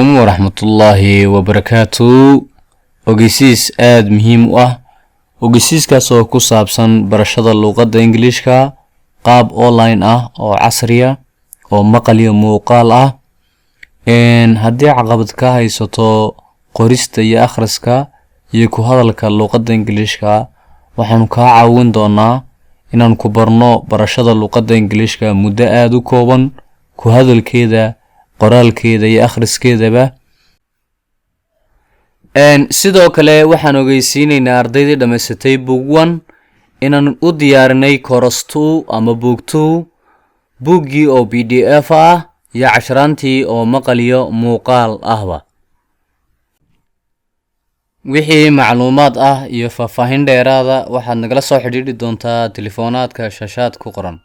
عليكم ورحمة الله وبركاته. ogeysiis aad muhiim u ah ogeysiiskaas oo ku saabsan barashada luqadda Ingiriiska qaab online ah oo casri ah oo maqal iyo muuqaal ah. haddii caqabad ka haysato qorista iyo akhriska iyo ku hadalka luqadda Ingiriiska, waxaan ka caawin doonaa inaan ku barno barashada luqadda Ingiriiska muddo aad u kooban, ku hadalkeeda, qoraalkeeda iyo akhriskeedaba. sidoo kale waxaan ogeysiinaynaa ardaydii dhamaysatay book 1 inaan u diyaarinay course 2 ama book 2, buuggii oo PDF ah iyo casharaantii oo maqal iyo muuqaal ahba. wixii macluumaad ah iyo faahfaahin dheeraada waxaad nagala soo xiriiri doontaa telefoonadka shaashad ku qoran.